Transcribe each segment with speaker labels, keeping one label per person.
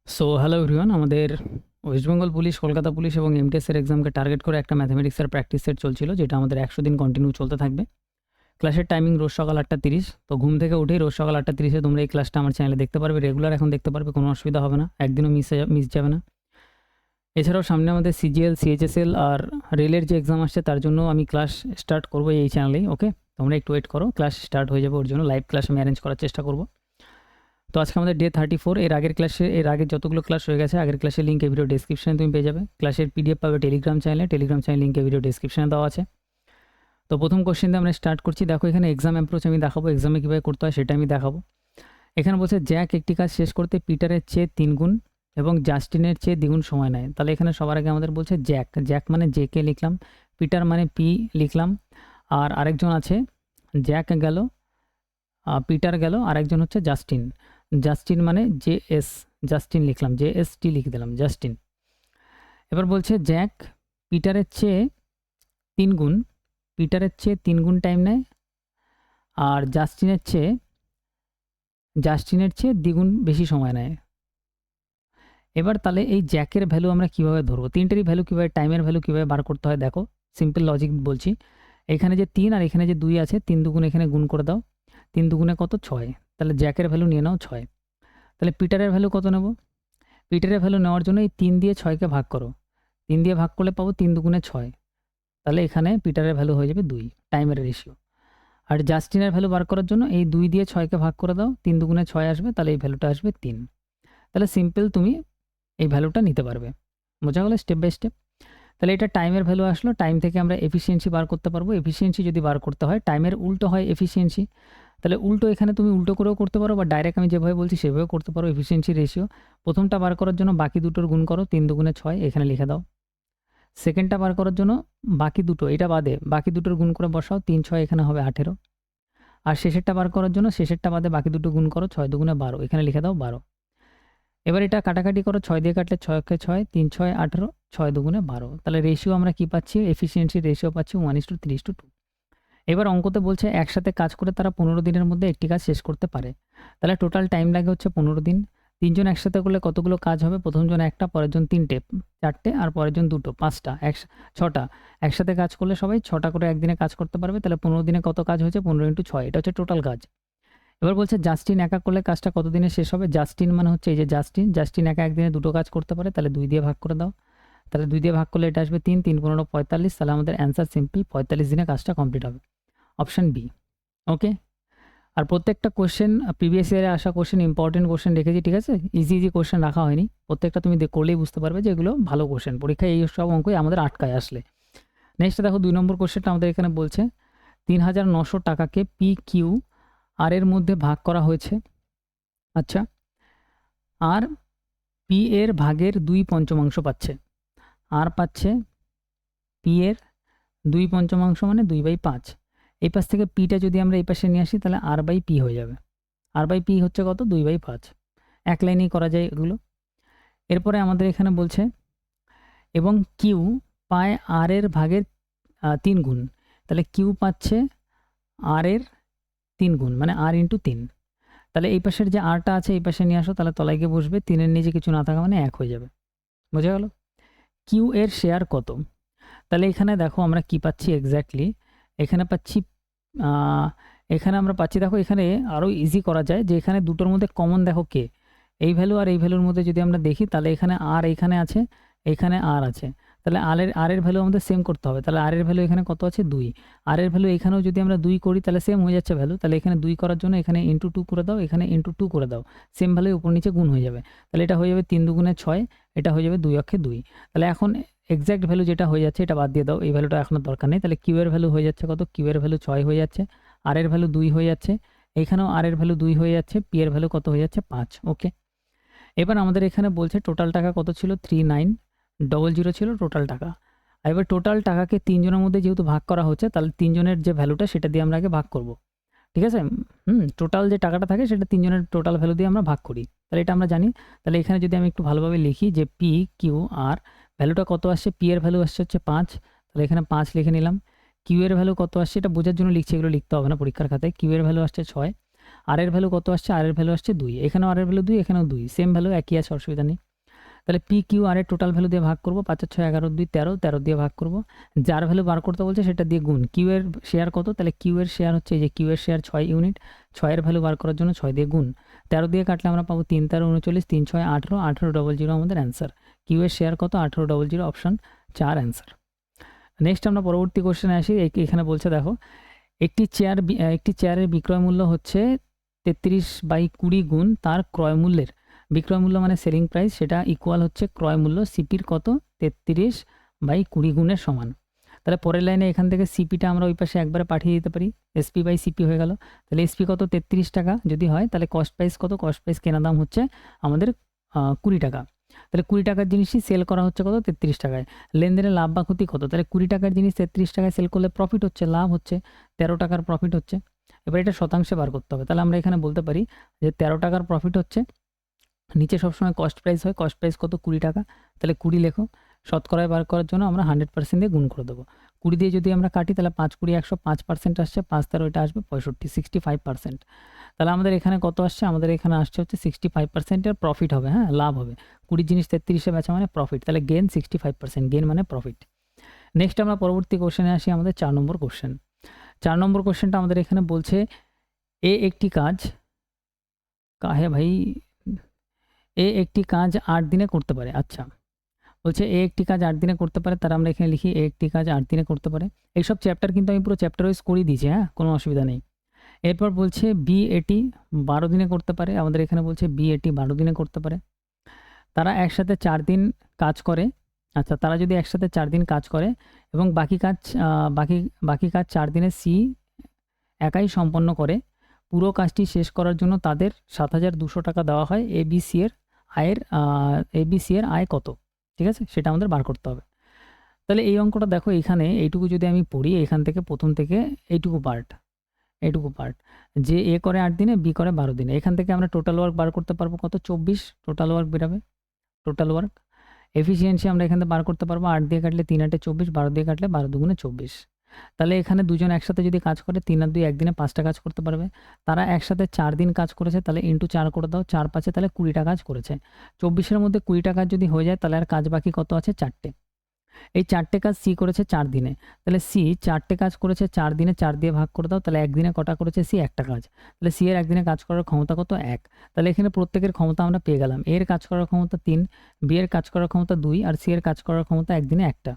Speaker 1: So hello everyone, আমাদের West Bengal police, Kolkata police এবং এমটিএসের এক্সামকে target করে একটা ম্যাথামেটিক্সের প্র্যাকটিস সেট চলছিল, যেটা আমাদের 100 দিন কন্টিনিউ চলতে থাকবে। ক্লাসের টাইমিং রোজ সকাল 8:30। তো ঘুম থেকে উঠেই রোজ সকাল 8:30 তোমরা এই ক্লাসটা আমার চ্যানেলে দেখতে পারবে, রেগুলার এখন দেখতে পারবে, কোনো অসুবিধা হবে না, একদিনও মিস যাবে না। এছাড়াও সামনে আমাদের সিজিএল, সিএইচএসএল আর রেলের যে এক্সাম আসছে তার জন্য আমি ক্লাস স্টার্ট করবো এই চ্যানেলেই। ওকে, তোমরা একটু ওয়েট করো, ক্লাস স্টার্ট হয়ে যাবে, ওর জন্য লাইভ ক্লাস আমি অ্যারেঞ্জ করার চেষ্টা করবো। তো আজকে আমাদের ডে 34। এর আগের যতগুলো ক্লাস হয়ে গেছে, আগের ক্লাসের লিঙ্ক এই ভিডিও ডেসক্রিপশনে তুমি পেয়ে যাবে। ক্লাসের পিডিএফ পাবে টেলিগ্রাম চ্যানেল লিঙ্ক এই ভিডিও ডেসক্রিপশনে দেওয়া আছে। তো প্রথম কোশ্চেন দিয়ে আমরা স্টার্ট করছি। দেখো এখানে এক্সাম অ্যাপ্রোচ আমি দেখাবো, এক্সামে কীভাবে করতে হয় সেটা আমি দেখাবো। এখানে বলছে জ্যাক একটি কাজ শেষ করতে পিটারের চেয়ে 3 গুণ এবং জাস্টিনের চেয়ে দ্বিগুণ সময় নেয়। তাহলে এখানে সবার আগে আমাদের বলছে জ্যাক মানে জেকে লিখলাম, পিটার মানে পি লিখলাম, আর আরেকজন আছে জ্যাক গেল, পিটার গেল, আরেকজন হচ্ছে জাস্টিন মানে জাস্টিন লিখলাম, JST লিখে দিলাম, জাস্টিন। এবার বলছে জ্যাক পিটারের চেয়ে 3 গুণ টাইম নেয়, আর জাস্টিনের চেয়ে দ্বিগুণ বেশি সময় নেয়। এবার তাহলে এই জ্যাকের ভ্যালু আমরা কিভাবে ধরবো, তিনটেরই ভ্যালু কীভাবে, টাইমের ভ্যালু কীভাবে বার করতে হয় দেখো। সিম্পল লজিক বলছি, এখানে যে 3 আর এখানে যে 2 আছে, 3 দুগুণ এখানে গুণ করে দাও, 3 দুগুণে কত, 6। তাহলে জ্যাকের ভ্যালু নিয়ে নাও 6। তাহলে পিটারের ভ্যালু কত নেব, পিটারের ভ্যালু নেওয়ার জন্য এই 3 দিয়ে 6কে ভাগ করো, 3 দিয়ে ভাগ করলে পাবো 3 দুগুণে 6। তাহলে এখানে পিটারের ভ্যালু হয়ে যাবে 2, টাইমের রেশিও। আর জাস্টিনের ভ্যালু বার করার জন্য এই 2 দিয়ে 6কে ভাগ করে দাও, 3 দুগুণে 6 আসবে, তাহলে এই ভ্যালুটা আসবে 3। তাহলে সিম্পল তুমি এই ভ্যালুটা নিতে পারবে, বোঝা গেল স্টেপ বাই স্টেপ। তাহলে এটা টাইমের ভ্যালু আসলো, টাইম থেকে আমরা এফিসিয়েন্সি বার করতে পারবো। এফিসিয়েন্সি যদি বার করতে হয়, টাইমের উল্টো হয় এফিসিয়েন্সি, তাহলে উল্টো এখানে তুমি উল্টো করেও করতে পারো, বা ডাইরেক্ট আমি যেভাবে বলছি সেভাবেও করতে পারো। এফিসিয়েন্সি রেশিও প্রথমটা বার করার জন্য বাকি দুটোর গুণ করো, 3 দুগুণে 6 এখানে লিখে দাও। সেকেন্ডটা বার করার জন্য বাকি দুটো, এটা বাদে বাকি দুটোর গুণ করে বসাও, 3 6 এখানে হবে 18। আর শেষেরটা বার করার জন্য শেষেরটা বাদে বাকি দুটো গুণ করো, 6 দুগুণে 12, এখানে লিখে দাও 12। এবার এটা কাটাকাটি করো, 6 দিয়ে কাটলে 6 কে 6, 3 6 18, 6 দুগুণে 12। তাহলে রেশিও আমরা কি পাচ্ছি, এফিসিয়েন্সি রেশিও পাচ্ছি 1:3:2। এবার অঙ্কতে বলছে একসাথে কাজ করে তারা 15 দিনের মধ্যে একটি কাজ শেষ করতে পারে। তাহলে টোটাল টাইম লাগে হচ্ছে 15 দিন। 3 জন একসাথে করলে কতগুলো কাজ হবে, প্রথম জন একটা, পরের জন 3টে, 4টে, আর পরের জন 2টো, 5টা, 6টা। একসাথে কাজ করলে সবাই 6টা করে একদিনে কাজ করতে পারবে। তাহলে 15 দিনে কত কাজ হয়েছে, 15 × 6, এটা হচ্ছে টোটাল কাজ। এবার বলছে জাস্টিন একা করলে কাজটা কত দিনে শেষ হবে। জাস্টিন মানে হচ্ছে এই যে জাস্টিন একা একদিনে 2টো কাজ করতে পারে, তাহলে 2 দিয়ে ভাগ করে দাও। তাহলে 2 দিয়ে ভাগ করলে এটা আসবে 3, 3 15 45। তাহলে আমাদের অ্যান্সার সিম্পল 45 দিনে কাজটা কমপ্লিট হবে, অপশান বি। ওকে, আর প্রত্যেকটা কোশ্চেন প্রিভিয়াস ইয়ারে আসা কোশ্চেন, ইম্পর্টেন্ট কোশ্চেন রেখেছি, ঠিক আছে, ইজি কোশ্চেন রাখা হয়নি। প্রত্যেকটা তুমি করলেই বুঝতে পারবে যে এগুলো ভালো কোশ্চেন, পরীক্ষায় এই সব অঙ্কই আমাদের আটকায় আসলে। নেক্সট দেখো 2 নম্বর কোশ্চেনটা আমাদের এখানে বলছে 3900 টাকাকে PQR এর মধ্যে ভাগ করা হয়েছে। আচ্ছা, আর পি এর ভাগের 2/5 পাচ্ছে, আর পাচ্ছে পি এর 2/5 মানে 2/5। এই পাশ থেকে পিটা যদি আমরা এই পাশে নিয়ে আসি, তাহলে R/P হয়ে যাবে। R/P হচ্ছে কত, 2/5। এক লাইনেই করা যায় এগুলো। এরপরে আমাদের এখানে বলছে এবং কিউ পায় আর এর ভাগের 3 গুণ। তাহলে কিউ পাচ্ছে আর এর 3 গুণ, মানে R×3। তাহলে এই পাশের যে আরটা আছে এই পাশে নিয়ে আসো, তাহলে তলায় গিয়ে বসবে, 3-এর নিচে কিছু না থাকা মানে 1 হয়ে যাবে, বোঝা গেল। কিউ এর শেয়ার কত, তাহলে এখানে দেখো আমরা কি পাচ্ছি এক্স্যাক্টলি, এখানে পাচ্ছি এখানে আমরা পাচ্ছি, দেখো এখানে আরও ইজি করা যায় যে এখানে দুটোর মধ্যে কমন দেখো কে, এই ভ্যালু আর এই ভ্যালুর মধ্যে যদি আমরা দেখি, তাহলে এখানে আর এখানে আছে, এখানে আর আছে, তাহলে আর এর ভ্যালু আমাদের সেম করতে হবে। তাহলে আর এর ভ্যালু এখানে কত আছে, 2। আর এর ভ্যালু এখানেও যদি আমরা 2 করি তাহলে সেম হয়ে যাচ্ছে ভ্যালু। তাহলে এখানে 2 করার জন্য এখানে ×2 করে দাও, এখানে ×2 করে দাও, সেম ভ্যালু উপর নিচে গুণ হয়ে যাবে। তাহলে এটা হয়ে যাবে 3 দুগুণে 6, এটা হয়ে যাবে 2 অক্ষে 2। তাহলে এখন এক্স্যাক্ট ভ্যালু যেটা হয়ে যাচ্ছে এটা বাদ দিয়ে দাও, এই ভ্যালুটা এখনো দরকার নেই। তাহলে কিউ এর ভ্যালু হয়ে যাচ্ছে কত, কিউ এর ভ্যালু 6 হয়ে যাচ্ছে, আর এর ভ্যালু 2 হয়ে যাচ্ছে, এইখানেও আর এর ভ্যালু 2 হয়ে যাচ্ছে, পি এর ভ্যালু কত হয়ে যাচ্ছে, 5। ওকে, এবার আমাদের এখানে বলছে টোটাল টাকা কত ছিল, 3900 ছিল টোটাল টাকা। আর এবার টোটাল টাকাকে 3 জনের মধ্যে যেহেতু ভাগ করা হচ্ছে, তাহলে 3 জনের যে ভ্যালুটা সেটা দিয়ে আমরা আগে ভাগ করব, ঠিক আছে। টোটাল যে টাকাটা থাকে সেটা 3 জনের টোটাল ভ্যালু দিয়ে আমরা ভাগ করি, তাহলে এটা আমরা জানি। তাহলে এখানে যদি আমি একটু ভালোভাবে লিখি যে PQR ভ্যালুটা কত আসছে, পি এর ভ্যালু আসছে হচ্ছে 5, তাহলে এখানে 5 লিখে নিলাম। কিউ এর ভ্যালু কত আসছে, এটা বোঝার জন্য লিখছি, এগুলো লিখতে হবে না পরীক্ষার খাতায়। কিউ এর ভ্যালু আসছে 6, আর এর ভ্যালু কত আসছে, আর এর ভ্যালু আসছে 2, এখানেও আর এর ভ্যালু 2, এখানেও 2, সেম ভ্যালু একই আছে, অসুবিধা নেই। তাহলে পি কিউ আর এর টোটাল ভ্যালু দিয়ে ভাগ করবো, 5 আর 6 11, 2 13, 13 দিয়ে ভাগ করবো, যার ভ্যালু বার করতে বলছে সেটা দিয়ে গুণ। কিউ এর শেয়ার কত, তাহলে কিউ এর শেয়ার হচ্ছে এই যে কিউ এর শেয়ার 6 ইউনিট, 6 এর ভ্যালু বার করার জন্য 6 দিয়ে গুণ, 13 দিয়ে কাটলে আমরা পাবো 3 13 39, 3 6 18, 1800 আমাদের অ্যান্সার। কিউ এর শেয়ার কত, 1800, অপশন 4 অ্যান্সার। নেক্সট আমরা পরবর্তী কোশ্চেনে আসি। এখানে বলছে দেখো, একটি চেয়ারের বিক্রয় মূল্য হচ্ছে 33/20 গুণ তার ক্রয় মূল্যের, বিক্রয় মূল্য মানে সেলিং প্রাইস, সেটা ইকুয়াল হচ্ছে ক্রয় মূল্য সিপির কত, 33/20 গুণের সমান। তাহলে পরের লাইনে এখান থেকে সিপিটা আমরা ওই পাশে একবারে পাঠিয়ে দিতে পারি, SP/CP হয়ে গেল। তাহলে SP কত, 33 টাকা যদি হয়, তাহলে কস্ট প্রাইস কত, কস্ট প্রাইস কেনা দাম হচ্ছে আমাদের 20 টাকা। তাহলে 20 টাকার জিনিসই সেল করা হচ্ছে কত, 33 টাকায়। লেনদেনের লাভ বা ক্ষতি কত, তাহলে 20 টাকার জিনিস 33 টাকায় সেল করলে প্রফিট হচ্ছে, লাভ হচ্ছে 13 টাকার প্রফিট হচ্ছে। এবার এটা শতাংশে বার করতে হবে, তাহলে আমরা এখানে বলতে পারি যে 13 টাকার প্রফিট হচ্ছে, নিচে সবসময় কস্ট প্রাইস হয়, কস্ট প্রাইস কত, 20 টাকা, তাহলে 20 লেখো। শতকরায় বার করার জন্য আমরা 100% দিয়ে গুণ করে দেবো। 20 দিয়ে যদি আমরা কাটি তাহলে 5 20 100, 5% আসছে, 5 13 এটা আসবে 65, 65%। তাহলে আমাদের এখানে কত আসছে, আমাদের এখানে আসছে হচ্ছে 65%-এর প্রফিট হবে, হ্যাঁ লাভ হবে। 20 জিনিস 33-এ বেচা মানে প্রফিট, তাহলে গেন 65%, গেন মানে প্রফিট। নেক্সট আমরা পরবর্তী কোশ্চেনে আসি, আমাদের 4 নম্বর কোশ্চেন। 4 নম্বর কোশ্চেনটা আমাদের এখানে বলছে একটি কাজ ভাই, একটি কাজ 8 দিনে করতে পারে। আচ্ছা, বলছে একটি কাজ 8 দিনে করতে পারে, তারা আমরা এখানে লিখি একটি কাজ 8 দিনে করতে পারে। এইসব চ্যাপ্টার কিন্তু আমি পুরো চ্যাপ্টার ওয়াইজ করিয়ে দিয়েছি, হ্যাঁ কোনো অসুবিধা নেই। এরপর বলছে বি এটি 12 দিনে করতে পারে, আমাদের এখানে বলছে বি এটি 12 দিনে করতে পারে। তারা একসাথে 4 দিন কাজ করে। আচ্ছা, তারা যদি একসাথে 4 দিন কাজ করে এবং বাকি কাজ 4 দিনে সি একাই সম্পন্ন করে, পুরো কাজটি শেষ করার জন্য তাদের 7,200 টাকা দেওয়া হয়, এবিসি এর আয় কত, ঠিক আছে, সেটা আমাদের বার করতে হবে। তাহলে এই অঙ্কটা দেখো, এখানে এইটুকু যদি আমি পড়ি, এখান থেকে প্রথম থেকে এইটুকু পার্ট যে এ করে 8 দিনে, বি করে 12 দিনে, এখান থেকে আমরা টোটাল ওয়ার্ক বার করতে পারবো কত, 24 টোটাল ওয়ার্ক বেরাবে। টোটাল ওয়ার্ক এফিসিয়েন্সি আমরা এখান থেকে বার করতে পারবো, 8 দিয়ে কাটলে 3 8 24, 12 দিয়ে কাটলে 12 2 24। তাহলে এখানে দুজন একসাথে যদি কাজ করে, 3 আর 2 একদিনে 5টা কাজ করতে পারবে। তারা একসাথে 4 দিন কাজ করেছে, তাহলে ইন্টু 4 করে দাও, 4 5 তাহলে 20টা কাজ করেছে। 24-এর মধ্যে 20টা কাজ যদি হয়ে যায়, তাহলে আর কাজ বাকি কত আছে, 4টে। এই 4টে কাজ সি করেছে 4 দিনে, তাহলে সি 4টে কাজ করেছে 4 দিনে, 4 দিয়ে ভাগ করে দাও, তাহলে একদিনে কটা করেছে সি, একটা কাজ। তাহলে সি এর একদিনে কাজ করার ক্ষমতা কত, 1। তাহলে এখানে প্রত্যেকের ক্ষমতা আমরা পেয়ে গেলাম, এর কাজ করার ক্ষমতা 3, বি এর কাজ করার ক্ষমতা 2, আর সি এর কাজ করার ক্ষমতা একদিনে একটা।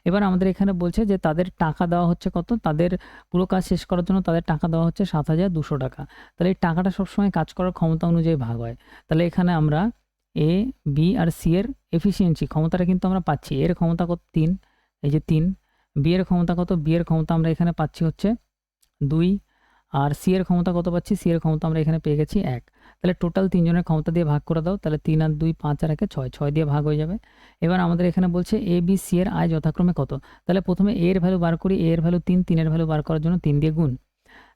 Speaker 1: এবার আমাদের এখানে বলছে যে তাদের টাকা দেওয়া হচ্ছে কত, তাদের পুরো কাজ শেষ করার জন্য তাদের টাকা দেওয়া হচ্ছে 7,200 টাকা। তাহলে এই টাকাটা সবসময় কাজ করার ক্ষমতা অনুযায়ী ভাগ হয়। তাহলে এখানে আমরা এ বি আর সি এর এফিসিয়েন্সি ক্ষমতাটা কিন্তু আমরা পাচ্ছি, এর ক্ষমতা কত 3, এই যে 3, বি এর ক্ষমতা কত, বি এর ক্ষমতা আমরা এখানে পাচ্ছি হচ্ছে 2, আর সি এর ক্ষমতা কত পাচ্ছি, সি এর ক্ষমতা আমরা এখানে পেয়ে গেছি 1। তাহলে টোটাল 3 জনের ক্ষমতা দিয়ে ভাগ করে দাও, তাহলে 3 আর 2 5 আর 1 6, 6 দিয়ে ভাগ হয়ে যাবে। এবার আমাদের এখানে বলছে এ বি সি এর আয় যথাক্রমে কত। তাহলে প্রথমে এ এর ভ্যালু বার করি, এ এর ভ্যালু 3, 3 এর ভ্যালু বার করার জন্য 3 দিয়ে গুণ।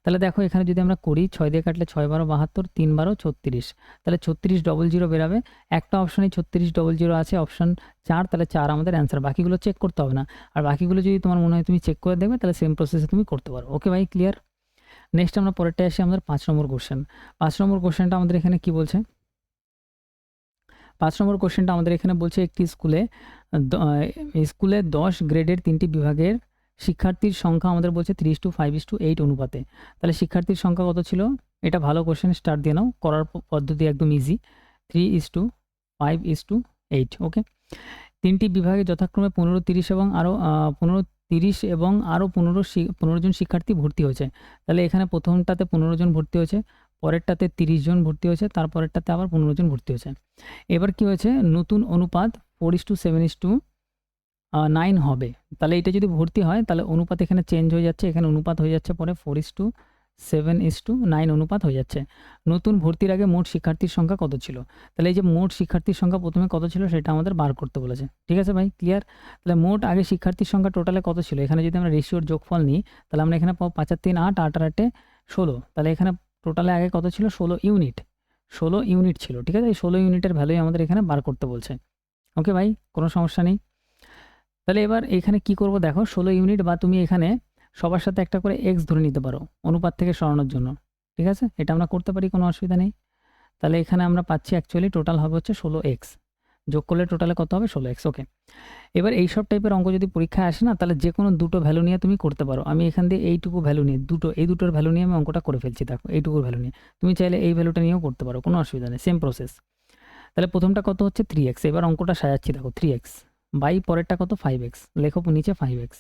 Speaker 1: তাহলে দেখো এখানে যদি আমরা করি, 6 দিয়ে কাটলে 6 12 72, 3 12 36, তাহলে 3600 বেরাবে। একটা অপশানে 3600 আছে, অপশান 4, তাহলে 4 আমাদের অ্যান্সার। বাকিগুলো চেক করতে হবে না, আর বাকিগুলো যদি তোমার মনে হয় তুমি চেক করে দেখবে, তাহলে সেম প্রসেসে তুমি করতে পারো। ওকে ভাই, ক্লিয়ার। নেক্সট আমরা পরেরটা আসি, আমাদের 5 নম্বর কোশ্চেন। 5 নম্বর কোশ্চেনটা আমাদের এখানে কি বলছে, 5 নম্বর কোশ্চেনটা আমাদের এখানে বলছে একটি স্কুলে 10 গ্রেডের 3টি বিভাগের শিক্ষার্থীর সংখ্যা আমাদের বলছে 3:5:8 অনুপাতে। তাহলে শিক্ষার্থীর সংখ্যা কত ছিল, এটা ভালো কোশ্চেন, স্টার্ট দিয়ে নাও, করার পদ্ধতি একদম ইজি, 3:5:8। ওকে, 3টি বিভাগে যথাক্রমে 15 30 এবং আরও 15 30 এবং আরও 15 জন শিক্ষার্থী ভর্তি হয়েছে। তাহলে এখানে প্রথমটাতে 15 জন ভর্তি হয়েছে, পরেরটাতে 30 জন ভর্তি হয়েছে, তারপরেরটাতে আবার 15 জন ভর্তি হয়েছে। এবার কি হয়েছে, নতুন অনুপাত 4:7:9 হবে। তাহলে এটা যদি ভর্তি হয়, তাহলে অনুপাত এখানে চেঞ্জ হয়ে যাচ্ছে, এখানে অনুপাত হয়ে যাচ্ছে পরে 4:7:9 অনুপাত হয়ে যাচ্ছে। নতুন ভর্তির আগে মোট শিক্ষার্থীর সংখ্যা কত ছিল, তাহলে এই যে মোট শিক্ষার্থীর সংখ্যা প্রথমে কত ছিল সেটা আমাদের বার করতে বলেছে। ঠিক আছে ভাই, ক্লিয়ার। তাহলে মোট আগে শিক্ষার্থীর সংখ্যা টোটালে কত ছিল, এখানে যদি আমরা রেশিওর যোগফল নিই, তাহলে আমরা এখানে পাবো 5 আর 3 8, 8 আর 8 16। তাহলে এখানে টোটালে আগে কত ছিল, 16 ইউনিট ছিল। ঠিক আছে, এই 16 ইউনিটের ভ্যালুই আমাদের এখানে বার করতে বলছে। ওকে ভাই, কোনো সমস্যা নেই। তাহলে এবার এখানে কি করব দেখো, 16 ইউনিট, বা তুমি এখানে সবার সাথে একটা করে এক্স ধরে নিতে পারো অনুপাত থেকে সরানোর জন্য। ঠিক আছে, এটা আমরা করতে পারি, কোনো অসুবিধা নেই। তাহলে এখানে আমরা পাচ্ছি অ্যাকচুয়ালি টোটাল হবে হচ্ছে 16x, যোগ করলে টোটালে কত হবে 16x। ওকে, এবার এইসব টাইপের অঙ্ক যদি পরীক্ষায় আসে না, তাহলে যে কোনো দুটো ভ্যালু নিয়ে তুমি করতে পারো। আমি এখান দিয়ে এইটুকু ভ্যালু নিয়ে এই দুটোর ভ্যালু নিয়ে আমি অঙ্কটা করে ফেলছি। দেখো এইটুকুর ভ্যালু নিয়ে তুমি চাইলে এই ভ্যালুটা নিয়েও করতে পারো, কোনো অসুবিধা নেই, সেম প্রসেস। তাহলে প্রথমটা কত হচ্ছে 3x, এবার অঙ্কটা সাজাচ্ছি। দেখো 3x বাই পরেরটা কত 5x, লেখো নিচে 5x।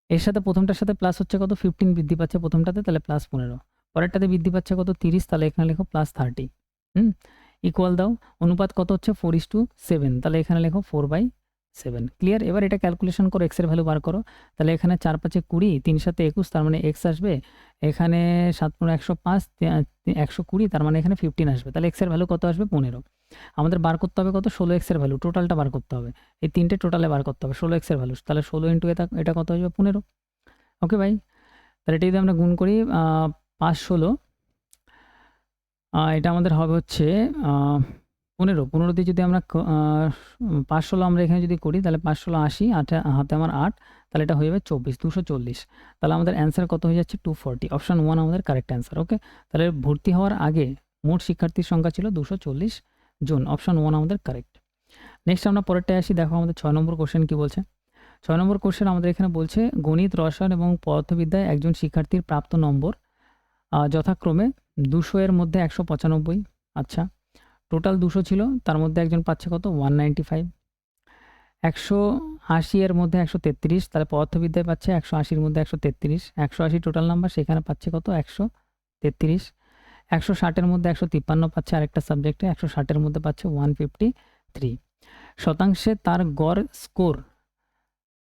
Speaker 1: এর সাথে প্রথমটার সাথে প্লাস হচ্ছে কত 15 বৃদ্ধি পাচ্ছে প্রথমটাতে, তাহলে প্লাস 15। পরেরটাতে বৃদ্ধি পাচ্ছে কত 30, তাহলে এখানে লেখো প্লাস 30। ইকুয়াল দাও, অনুপাত কত হচ্ছে 4:7, তাহলে এখানে লেখো 4/7। ক্লিয়ার? এবার এটা ক্যালকুলেশন করো, এক্সের ভ্যালু বার করো। তাহলে এখানে 4 5 20, 3 7 21, তার মানে এক্স আসবে এখানে 7 15 105, 120, তার মানে এখানে 15 আসবে। তাহলে এক্সের ভ্যালু কত আসবে 15। আমাদের বার করতে হবে কত 16x এর ভ্যালু, টোটালটা বার করতে হবে, এই তিনটে টোটালে বার করতে হবে 16x এর ভ্যালু। তাহলে 16 ইন্টু এটা কত আসবে 15। ওকে ভাই, তাহলে এটা যদি আমরা গুণ করি 5 16, এটা আমাদের হবে হচ্ছে 15 দিয়ে যদি আমরা 5 16 আমরা এখানে যদি করি, তাহলে 5 16 80, হাতে আমার 8, তাহলে এটা হয়ে যাবে 240। তাহলে আমাদের অ্যান্সার কত হয়ে যাচ্ছে 240। অপশান 1 আমাদের কারেক্ট অ্যান্সার। ওকে, তাহলে ভর্তি হওয়ার আগে মোট শিক্ষার্থীর সংখ্যা ছিল 240 জন। অপশান 1 আমাদের কারেক্ট। নেক্সট আমরা পরেরটায় আসি। দেখো আমাদের 6 নম্বর কোশ্চেন কি বলছে। 6 নম্বর কোশ্চেন আমাদের এখানে বলছে গণিত, রসায়ন এবং পদার্থবিদ্যায় একজন শিক্ষার্থীর প্রাপ্ত নম্বর যথাক্রমে 200 এর মধ্যে 195। আচ্ছা, টোটাল 200 ছিল, তার মধ্যে একজন পাচ্ছে কত 195। 180 এর মধ্যে 133, তাহলে পদার্থবিদ্যায় পাচ্ছে 180 এর মধ্যে 133। 180 টোটাল নাম্বার, সেখানে পাচ্ছে কত 133। 160 এর মধ্যে 153 পাচ্ছে আরেকটা সাবজেক্টে, 160 এর মধ্যে পাচ্ছে 153। শতাংশে তার গড় স্কোর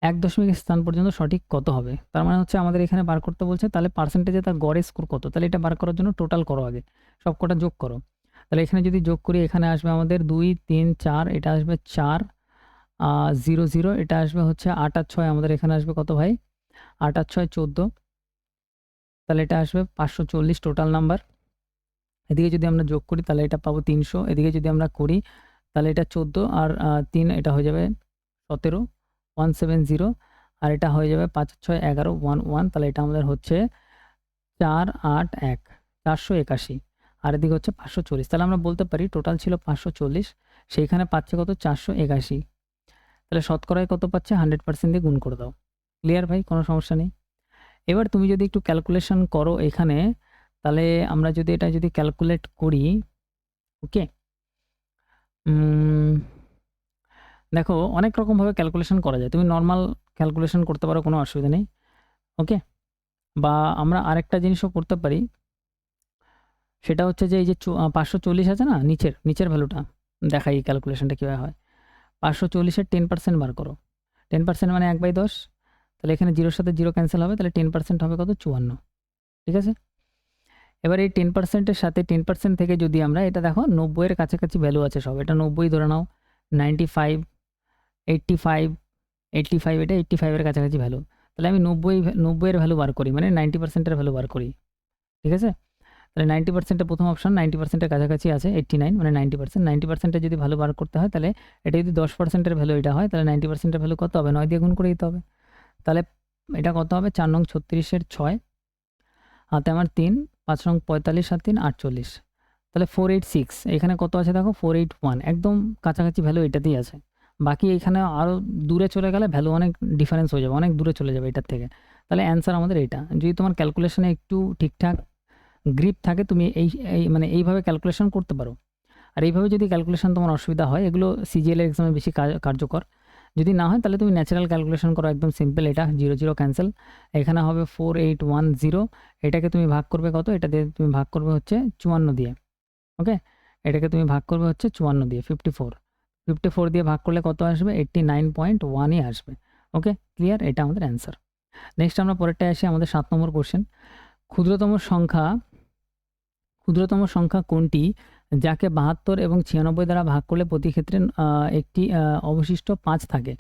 Speaker 1: 1 স্থান পর্যন্ত সঠিক কত হবে? তার মানে হচ্ছে আমাদের এখানে বার করতে বলছে, তাহলে পার্সেন্টেজে তার গড়ের স্কোর কত। তাহলে এটা বার করার জন্য টোটাল করো, আগে সব কটা যোগ করো। তাহলে এখানে যদি যোগ করি, এখানে আসবে আমাদের 2 3 4, এটা আসবে 4 0 0, এটা আসবে হচ্ছে 8 আর 6, আমাদের এখানে আসবে কত ভাই 8 আর 6 14, তাহলে এটা আসবে 540 টোটাল নাম্বার। এদিকে যদি আমরা যোগ করি তাহলে এটা পাবো 300, এদিকে যদি আমরা করি তাহলে এটা 14 আর 3, এটা হয়ে যাবে 17 170, আর এটা হয়ে যাবে 5 6 11 11, তাহলে এটা আমাদের হচ্ছে 4 8 1 481, আর এদিকে হচ্ছে 540। তাহলে আমরা বলতে পারি টোটাল ছিল 540, সেইখানে পাচ্ছে কত 481। তাহলে শতকরায় কত পাচ্ছে 100% দিয়ে গুণ করে দাও। ক্লিয়ার ভাই, কোনো সমস্যা নেই। এবার তুমি যদি একটু ক্যালকুলেশন করো এখানে, তাহলে আমরা যদি এটা যদি ক্যালকুলেট করি, ওকে, দেখো অনেক রকমভাবে ক্যালকুলেশন করা যায়। তুমি নর্মাল ক্যালকুলেশন করতে পারো, কোনো অসুবিধা নেই। ওকে, বা আমরা আরেকটা জিনিসও করতে পারি, সেটা হচ্ছে যে এই যে 540 আছে না, নিচের ভ্যালুটা দেখাই এই ক্যালকুলেশনটা কীভাবে হয়। 540-এর 10% বার করো। 10% মানে 1/10, তাহলে এখানে 0-এর সাথে 0 ক্যান্সেল হবে, তাহলে 10% হবে কত 54। ঠিক আছে, এবার এই 10%-এর সাথে 10% থেকে যদি আমরা এটা দেখো 90-এর কাছাকাছি ভ্যালু আছে সব, এটা 90 ধরে নাও, 95 85 85, এটা 85-এর কাছাকাছি ভ্যালু। তাহলে আমি 90-এর ভ্যালু বার করি, মানে 90%-এর ভ্যালু বার করি। ঠিক আছে, তাহলে 90%-এর প্রথম অপশান 90%-এর কাছাকাছি আছে 89, মানে 90%। 90%-এর যদি ভ্যালু বার করতে হয়, তাহলে এটা যদি 10%-এর ভ্যালু এটা হয়, তাহলে 90%-এর ভ্যালু কত হবে 9 দিয়ে গুণ করে দিতে হবে। তাহলে এটা কত হবে 4 নং 36-এর 6, হাতে আমার 3, 5 নং 45, 7 3 48, তাহলে 486। এখানে কত আছে দেখো 481, একদম কাছাকাছি ভ্যালু এটাতেই আছে। বাকি এখানে আরও দূরে চলে গেলে ভ্যালু অনেক ডিফারেন্স হয়ে যাবে, অনেক দূরে চলে যাবে এটার থেকে। তাহলে অ্যান্সার আমাদের এটা। যদি তোমার ক্যালকুলেশনে একটু ঠিকঠাক গ্রিপ থাকে, তুমি মানে এইভাবে ক্যালকুলেশন করতে পারো। আর এইভাবে যদি ক্যালকুলেশন তোমার অসুবিধা হয়, এগুলো সিজিএল এক্সামে বেশি কার্যকর। যদি না হয় তাহলে তুমি ন্যাচারাল ক্যালকুলেশন করো, একদম সিম্পল। এটা 0 0 ক্যান্সেল, এখানে হবে 4810, এটাকে তুমি ভাগ করবে কত, এটা দিয়ে তুমি ভাগ করবে হচ্ছে 54 দিয়ে। ওকে, এটাকে তুমি ভাগ করবে হচ্ছে 54 দিয়ে, 54 দিয়ে ভাগ করলে কত আসবে 89.1 আসবে। ওকে, ক্লিয়ার, এটা আমাদের অ্যান্সার। নেক্সট আমরা পরেরটায় আসি, আমাদের 7 নম্বর কোশ্চেন। ক্ষুদ্রতম সংখ্যা কোনটি যাকে 72 এবং 96 দ্বারা ভাগ করলে প্রতি ক্ষেত্রে একটি অবশিষ্ট 5 থাকে?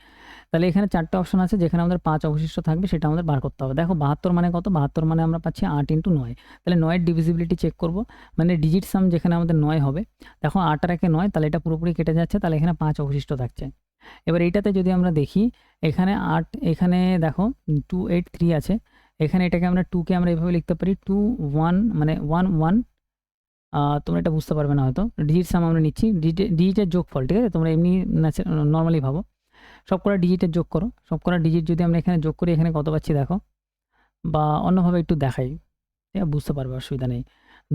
Speaker 1: তাহলে এখানে 4টে অপশন আছে, যেখানে আমাদের 5 অবশিষ্ট থাকবে, সেটা আমাদের বার করতে হবে। দেখো 72 মানে কত, 72 মানে আমরা পাচ্ছি 8 × 9, তাহলে 9-এর ডিভিজিবিলিটি চেক করব, মানে ডিজিট সাম যেখানে আমাদের 9 হবে। দেখো 8 আর 1 9, তাহলে এটা পুরোপুরি কেটে যাচ্ছে, তাহলে এখানে 5 অবশিষ্ট থাকছে। এবার এইটাতে যদি আমরা দেখি, এখানে 8, এখানে দেখো 283 আছে, এখানে এটাকে আমরা 2 কে আমরা এভাবে লিখতে পারি 2 1 মানে 1 1, তোমরা এটা বুঝতে পারবে না হয়তো, ডিজিট সাম আমরা নিচ্ছি, ডিজিটের যোগফল, ঠিক আছে? তোমরা এমনি নর্মালি ভাবো, সব কটা ডিজিটের যোগ করো, সব কটা ডিজিট যদি আমরা এখানে যোগ করি এখানে কত পাচ্ছি দেখো, বা অন্যভাবে একটু দেখাই, বুঝতে পারবে, অসুবিধা নেই।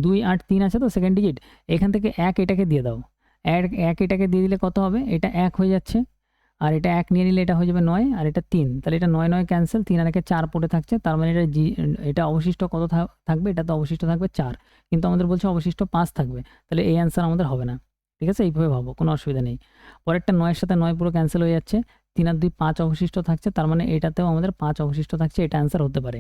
Speaker 1: 2 8 3 আছে তো সেকেন্ড ডিজিট, এখান থেকে 1 এটাকে দিয়ে দাও, 1 এটাকে দিয়ে দিলে কত হবে, এটা 1 হয়ে যাচ্ছে, আর এটা 1 নিয়ে নিলে এটা হয়ে যাবে 9, আর এটা 3, তাহলে এটা 9 9 ক্যান্সেল, 3 আর 1 4 পড়ে থাকছে, তার মানে এটা অবশিষ্ট কত থাকবে, এটা তো অবশিষ্ট থাকবে 4, কিন্তু আমাদের বলছে অবশিষ্ট 5 থাকবে, তাহলে এই অ্যান্সার আমাদের হবে না, ঠিক আছে? এইভাবে ভাবো, কোনো অসুবিধা নেই। পরেরটা 9 এর সাথে 9 পুরো ক্যান্সেল হয়ে যাচ্ছে, 3 আর 2 5 অবশিষ্ট থাকছে, তার মানে এটাতেও আমাদের 5 অবশিষ্ট থাকছে, এটা অ্যান্সার হতে পারে।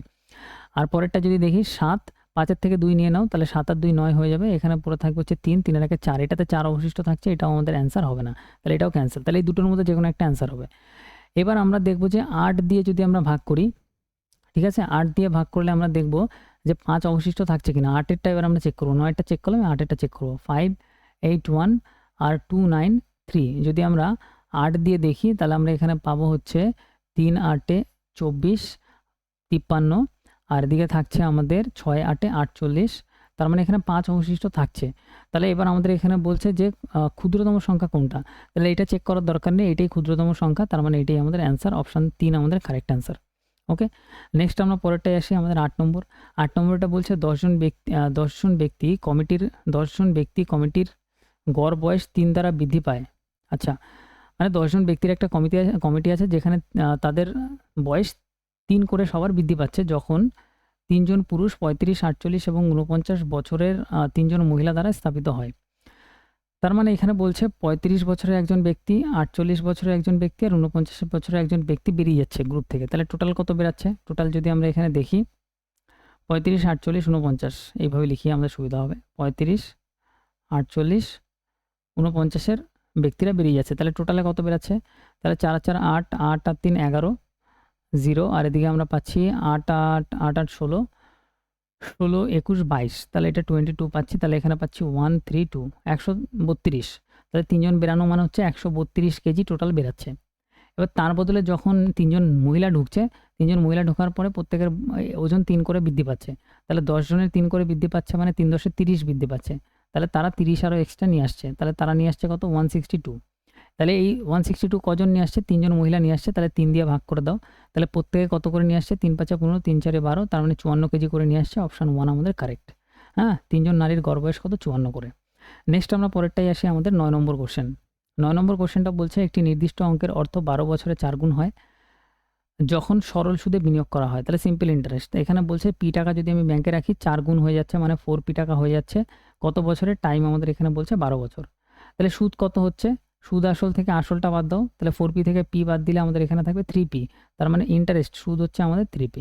Speaker 1: আর পরেরটা যদি দেখি 7, 5 থেকে 2 নিয়ে নাও, তাহলে 7 আর 2 9 হয়ে যাবে, এখানে পুরো থাকবে হচ্ছে 3, 3 আর 1 4, এটাতে 4 অবশিষ্ট থাকছে, এটাও আমাদের অ্যান্সার হবে না, তাহলে এটাও ক্যান্সেল, তাহলে এই দুটোর মধ্যে যে কোনো একটা অ্যান্সার হবে। এবার আমরা দেখব যে 8 দিয়ে যদি আমরা ভাগ করি, ঠিক আছে? 8 দিয়ে ভাগ করলে আমরা দেখব যে 5 অবশিষ্ট থাকছে কিনা। 8এরটা এবার আমরা চেক করবো, 9এরটা চেক করলাম, 8এরটা চেক করবো। 5 8 1 আর 2 9 3, যদি আমরা 8 দিয়ে দেখি তাহলে আমরা এখানে পাবো হচ্ছে 3 8 24 53, আর এদিকে থাকছে আমাদের 6 8 48, তার মানে এখানে 5 অবশিষ্ট থাকছে। তাহলে এবার আমাদের এখানে বলছে যে ক্ষুদ্রতম সংখ্যা কোনটা, তাহলে এটা চেক করার দরকার নেই, এটাই ক্ষুদ্রতম সংখ্যা, তার মানে এটাই আমাদের অ্যান্সার, অপশান 3 আমাদের কারেক্ট অ্যান্সার। ওকে, নেক্সট আমরা পরেরটায় আসি, আমাদের 8 নম্বর। 8 নম্বরটা বলছে 10 জন ব্যক্তি কমিটির গড় বয়স 3 দ্বারা বৃদ্ধি পায়। আচ্ছা, মানে 10 জন ব্যক্তির একটা কমিটি আছে যেখানে তাদের বয়স 3 করে সবার বৃদ্ধি পাচ্ছে, যখন 3 জন পুরুষ 35 48 এবং 49 বছরের 3 জন মহিলা দ্বারা স্থাপিত হয়। তার মানে এখানে বলছে 35 বছরের একজন ব্যক্তি, 48 বছরের একজন ব্যক্তি আর 49 বছরের একজন ব্যক্তি বেরিয়ে যাচ্ছে গ্রুপ থেকে, তাহলে টোটাল কত বেরাচ্ছে? টোটাল যদি আমরা এখানে দেখি 35 48 49, এইভাবে লিখিয়ে আমাদের সুবিধা হবে, 35 48 49-এর ব্যক্তিরা বেরিয়ে যাচ্ছে, তাহলে টোটালে কত বেরাচ্ছে? তাহলে 4 4 8 8 আর 3 11 0, আর এদিকে আমরা পাচ্ছি 8 8 8 8 16 16 21 22, তাহলে এটা 22 পাচ্ছি, তাহলে এখানে পাচ্ছি 132 132, তাহলে 3 জন বেরানো মানে হচ্ছে 132 কেজি টোটাল বেরাচ্ছে। এবার তার বদলে যখন 3 জন মহিলা ঢুকছে, 3 জন মহিলা ঢোকার পরে প্রত্যেকের ওজন 3 করে বৃদ্ধি পাচ্ছে, তাহলে 10 জনের 3 করে বৃদ্ধি পাচ্ছে, মানে 3 10 30 বৃদ্ধি পাচ্ছে, তাহলে তারা 30 আরও এক্সট্রা নিয়ে আসছে, তাহলে তারা নিয়ে আসছে কত? 162। তাহলে এই 162 কজন নিয়ে আসছে? 3 জন মহিলা নিয়ে আসছে, তাহলে 3 দিয়ে ভাগ করে দাও, তাহলে প্রত্যেকে কত করে নিয়ে আসছে? 3 5 15 3 4 12, তার মানে 54 কেজি করে নিয়ে আসছে, অপশান 1 আমাদের কারেক্ট। হ্যাঁ, 3 জন নারীর গড় বয়স কত? 54 করে। নেক্সট আমরা পরেরটাই আসি, আমাদের 9 নম্বর কোশ্চেন। 9 নম্বর কোশ্চেনটা বলছে একটি নির্দিষ্ট অঙ্কের অর্থ 12 বছরে 4 গুণ হয় যখন সরল সুদে বিনিয়োগ করা হয়, তাহলে সিম্পল ইন্টারেস্ট। এখানে বলছে পি টাকা যদি আমি ব্যাংকে রাখি 4 গুণ হয়ে যাচ্ছে, মানে 4 পি টাকা হয়ে যাচ্ছে, কত বছরের? টাইম আমাদের এখানে বলছে 12 বছর। তাহলে সুদ কত হচ্ছে? সুদ আসল থেকে আসলটা বাদ দাও, তাহলে 4p থেকে p বাদ দিলে আমাদের এখানে থাকবে 3p, তার মানে ইন্টারেস্ট সুদ হচ্ছে আমাদের 3p।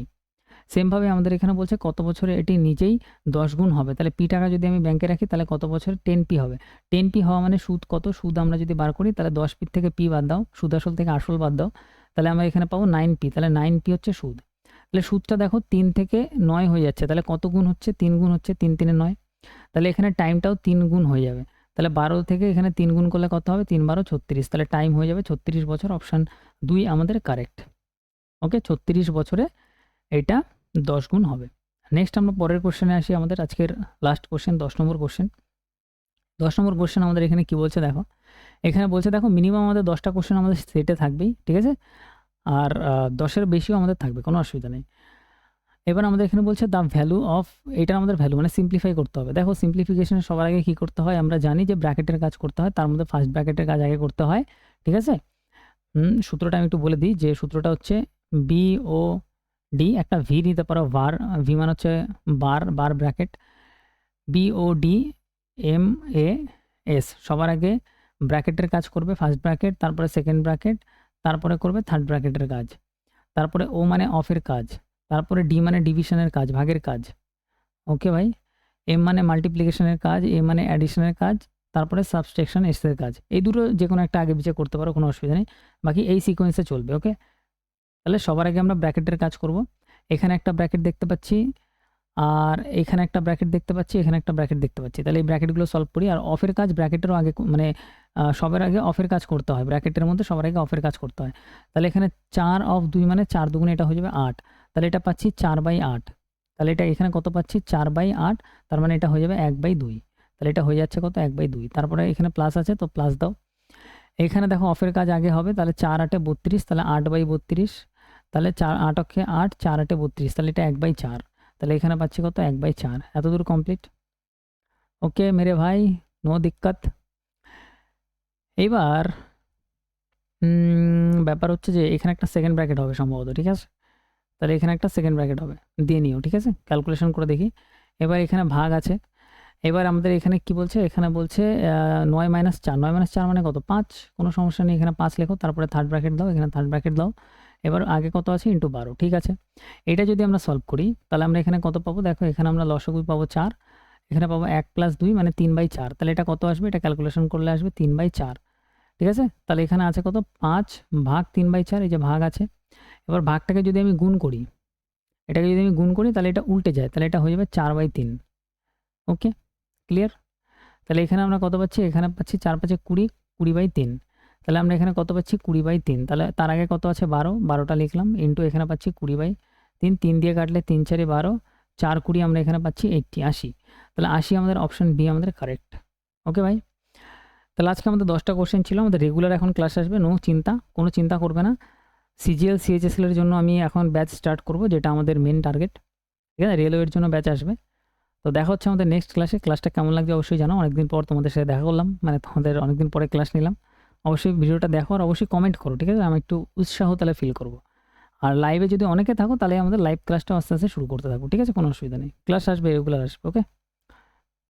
Speaker 1: সেমভাবে আমাদের এখানে বলছে কত বছরে এটি নিজেই 10 গুণ হবে, তাহলে p টাকা যদি আমি ব্যাংকে রাখি তাহলে কত বছরে 10p হবে। 10p হওয়া মানে সুদ কত? সুদ আমরা যদি বার করি তাহলে 10p থেকে p বাদ দাও, সুদ আসল থেকে আসল বাদ দাও, তাহলে আমরা এখানে পাবো 9p, তাহলে 9p হচ্ছে সুদ। তাহলে সুদটা দেখো 3 থেকে 9 হয়ে যাচ্ছে, তাহলে কত গুণ হচ্ছে? 3 গুণ হচ্ছে, 3 3 9, তাহলে এখানে টাইমটাও 3 গুণ হয়ে যাবে, তাহলে 12 থেকে এখানে 3 গুণ করলে কত হবে? 3 12 36, তাহলে টাইম হয়ে যাবে 36 বছর, অপশান 2 আমাদের কারেক্ট। ওকে, 36 বছরে এটা 10 গুণ হবে। নেক্সট আমরা পরের কোশ্চেনে আসি, আমাদের আজকের লাস্ট কোশ্চেন 10 নম্বর কোশ্চেন। 10 নম্বর কোশ্চেন আমাদের এখানে কি বলছে দেখো, এখানে বলছে দেখো মিনিমাম আমাদের 10টা কোশ্চেন আমাদের সেটে থাকবেই, ঠিক আছে, আর 10-এর বেশিও আমাদের থাকবে, কোনো অসুবিধা নেই। এবার আমাদের এখানে বলছে দ্য ভ্যালু অফ, এটার আমাদের ভ্যালু মানে সিম্পলিফাই করতে হবে। দেখো সিম্পলিফিকেশনে সবার আগে কী করতে হয়? আমরা জানি যে ব্র্যাকেটের কাজ করতে হয়, তার মধ্যে ফার্স্ট ব্র্যাকেটের কাজ আগে করতে হয়, ঠিক আছে? সূত্রটা আমি একটু বলে দিই, যে সূত্রটা হচ্ছে BOD, একটা ভি নিতে পারো, var, ভি মানে হচ্ছে বার ব্র্যাকেট, BOD MAS, সবার আগে ব্র্যাকেটের কাজ করবে, ফার্স্ট ব্র্যাকেট, তারপরে সেকেন্ড ব্র্যাকেট, তারপরে করবে থার্ড ব্র্যাকেটের কাজ, তারপরে ও মানে অফের কাজ, তারপরে ডি মানে ডিভিশনের কাজ, ভাগের কাজ। ওকে ভাই, এম মানে মাল্টিপ্লিকেশনের কাজ, এ মানে অ্যাডিশনের কাজ, তারপরে সাবস্ট্রাকশন এর কাজ। এই দুটো যে কোনো একটা আগে পিছিয়ে করতে পারো, কোনো অসুবিধা নেই, বাকি এই সিকোয়েন্সে চলবে। ওকে, তাহলে সবার আগে আমরা ব্র্যাকেটের কাজ করব। এখানে একটা ব্র্যাকেট দেখতে পাচ্ছি, আর এখানে একটা ব্র্যাকেট দেখতে পাচ্ছি, এখানে একটা ব্র্যাকেট দেখতে পাচ্ছি, তাহলে এই ব্র্যাকেটগুলো সলভ করি। আর অফের কাজ ব্র্যাকেটেরও আগে, মানে সবার আগে অফের কাজ করতে হয়, ব্র্যাকেটের মধ্যে সবার আগে অফের কাজ করতে হয়। তাহলে এখানে 4 অফ 2 মানে 4 দুগুণে এটা হয়ে যাবে 8, তাহলে এটা পাচ্ছি 4/8। তাহলে এটা এখানে কত পাচ্ছি 4/8, তার মানে এটা হয়ে যাবে 1/2। তাহলে এটা হয়ে যাচ্ছে কত 1/2। তারপরে এখানে প্লাস আছে তো প্লাস দাও। এখানে দেখো অফের কাজ আগে হবে, তাহলে 4/8 32, তাহলে 8/32, তাহলে 4 8 অক্ষে 8, 4/8 32, তাহলে এটা 1/4। তাহলে এখানে পাচ্ছি কত 1/4। এতদূর কমপ্লিট। ওকে মেরে ভাই, নো দিক্কত। এইবার ব্যাপার হচ্ছে যে এখানে একটা সেকেন্ড ব্র্যাকেট হবে সম্ভবত, ঠিক আছে? তাহলে এখানে একটা সেকেন্ড ব্র্যাকেট হবে, দিয়ে নিও, ঠিক আছে? ক্যালকুলেশন করে দেখি। এবার এখানে ভাগ আছে। এবার আমাদের এখানে কি বলছে, এখানে বলছে 9 - 4, 9 - 4 মানে কত 5। কোনো সমস্যা নেই, এখানে 5 লেখো, তারপরে থার্ড ব্র্যাকেট দাও, এখানে থার্ড ব্র্যাকেট দাও। এবার আগে কত আছে ইন্টু 12, ঠিক আছে? এটা যদি আমরা সলভ করি তাহলে আমরা এখানে কত পাবো, দেখো এখানে আমরা লসাগু পাবো 4, এখানে পাবো 1 + 2 মানে 3/4। তাহলে এটা কত আসবে, এটা ক্যালকুলেশন করলে আসবে 3/4, ঠিক আছে? তাহলে এখানে আছে কত 5 ভাগ 3/4, এই যে ভাগ আছে। এবার ভাগটাকে যদি আমি গুণ করি, এটাকে যদি আমি গুণ করি তাহলে এটা উল্টে যায়, তাহলে এটা হয়ে যাবে 4/3। ওকে, ক্লিয়ার? তাহলে এখানে আমরা কত পাচ্ছি, এখানে পাচ্ছি 4 × 5 = 20, 20/3। তাহলে আমরা এখানে কত পাচ্ছি 20/3। তাহলে তার আগে কত আছে 12, 12টা লিখলাম, ইন্টু এখানে পাচ্ছি 20/3, 3 দিয়ে কাটলে 3 × 4 = 12, 4 × 20 আমরা এখানে পাচ্ছি 80। তাহলে 80 আমাদের অপশন বি আমাদের কারেক্ট। ওকে ভাই, তাহলে আজকে আমাদের 10টা কোশ্চেন ছিল। আমাদের রেগুলার এখন ক্লাস আসবে, নো চিন্তা, কোনো চিন্তা করবে না। সিজিএল সিএইচএসএল এর জন্য আমি এখন ব্যাচ স্টার্ট করব, যেটা আমাদের মেন টার্গেট, ঠিক আছে? রেলওয়ের জন্য ব্যাচ আসবে। তো দেখা হচ্ছে আমাদের নেক্সট ক্লাসে। ক্লাসটা কেমন লাগছে অবশ্যই জানাও। অনেকদিন পর তোমাদের সাথে দেখা করলাম, মানে তোমাদের অনেকদিন পরে ক্লাস নিলাম। অবশ্যই ভিডিওটা দেখো আর অবশ্যই কমেন্ট করো, ঠিক আছে? আমি একটু উৎসাহ তাহলে ফিল করবো। আর লাইভে যদি অনেকে থাকো তাহলে আমাদের লাইভ ক্লাসটা আস্তে আস্তে শুরু করতে থাকো, ঠিক আছে? কোনো অসুবিধা নেই, ক্লাস আসবে, রেগুলার আসবে। ওকে।